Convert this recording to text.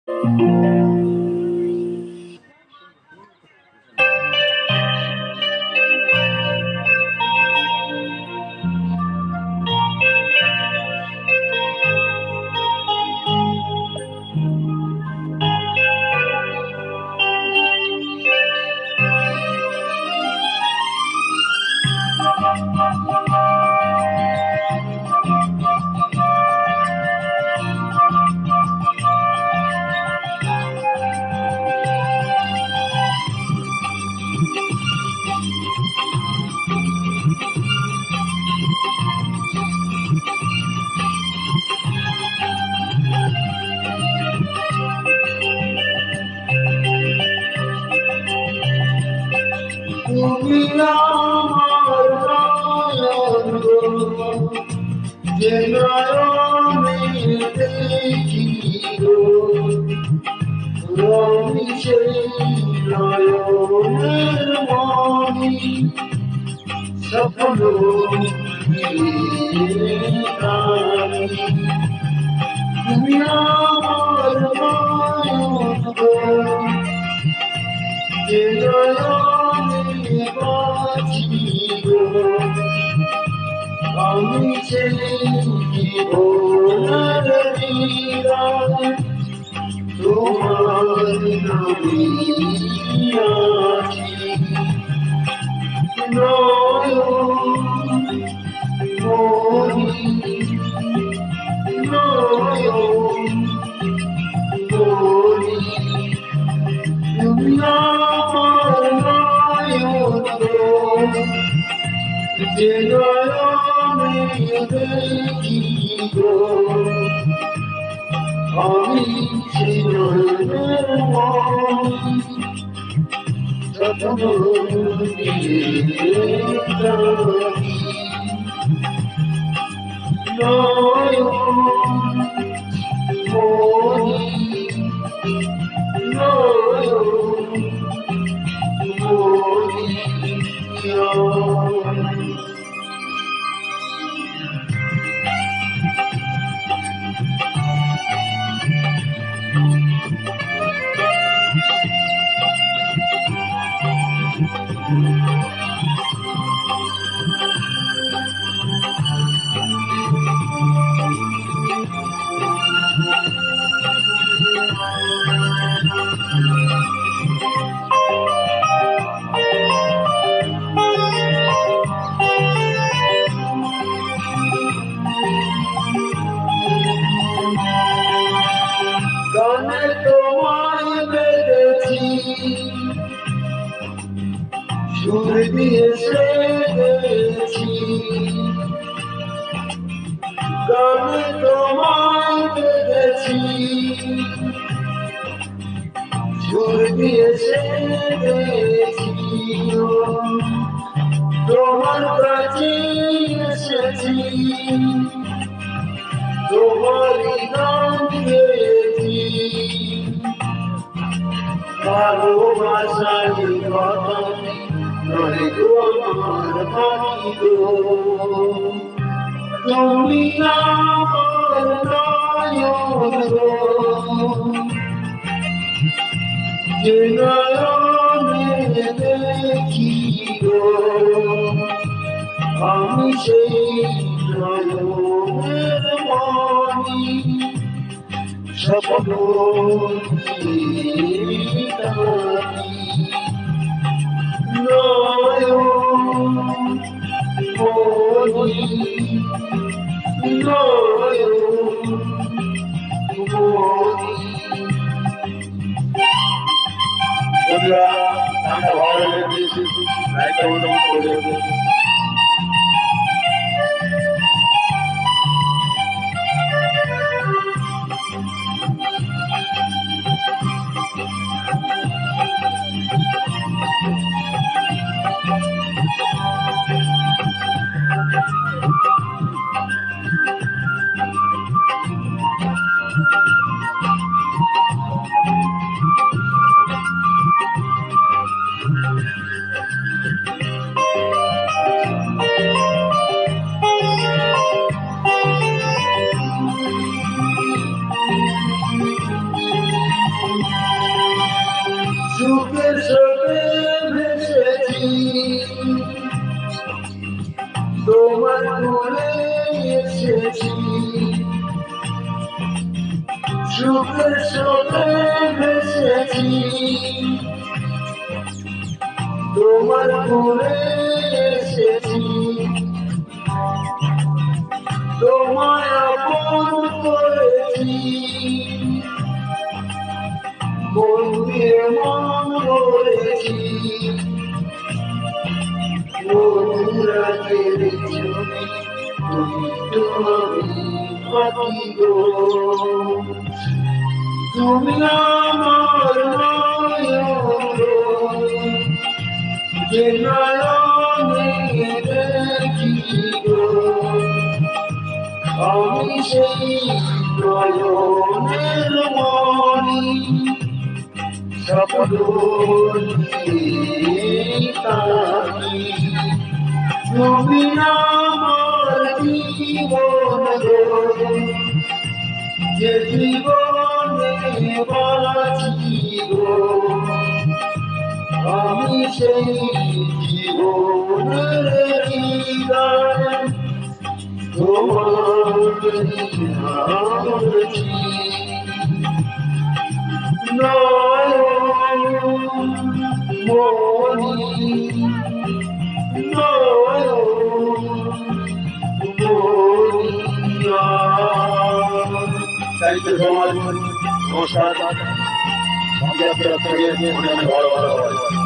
তুমি আমার নয়ন গো, যে নয়নে দেখি গো, রবি সেই নয়নের মনি, স্বপ্ন তুমি আমার নয়ন গো, যে নয়নে বাঁচি গো, আমি সেই জীবনের হৃদয় তোমার নামে আছি। নয়ন মনি, নয়ন মনি, তুমি আমার নয়ন গো, যে নয়নে দেখি গো, আমি সে নয়নের মনি, স্বপ্ন দিয়ে রাখি। নয়ন মনি, নয়ন মনি, গানে তোমায় বেঁধেছি, সুর দিয়ে সেধেছি, গানে তোমায় বেঁধেছি, সুর দিয়ে সেধেছি, তোমার কাছে এসেছি, তোমারই গান গেয়েছি, ভালোবাসার কথা নয় গো আমার বাকি গো, তুমি আমার নয়ন গো, যে নয়নে দেখি গো, আমি সেই নয়নের মনি, স্বপ্ন দিয়ে রাখি। নয়ন মনি, নয়ন মনি। বন্ধুরা, গানটা ভালো লাগলে লাইক কমেন্ট করে দেবেন। সুখের সাথে ভেসেছি তোমার কোলে এসেছি সুখের সাথে ভেসেছি তোমার কোলে এসেছি তোমায় আপন করেছি মন দিয়ে মন করেছি বন্ধুরা কেড়েছি তুমি তো আমি পাখি গো তুমি আমার নয়ন যে নয়নে দেখি গো আমি সেই নয়নের মনি স্বপ্ন তাকি তুমি আমার জীবন যে জীবনে বাঁচি গো আমি সেই জীবনের হৃদয় তোমার নামছি নয়ন মনি সাহিত্য সমাজ নমস্কার অনেক বড় বড় হয়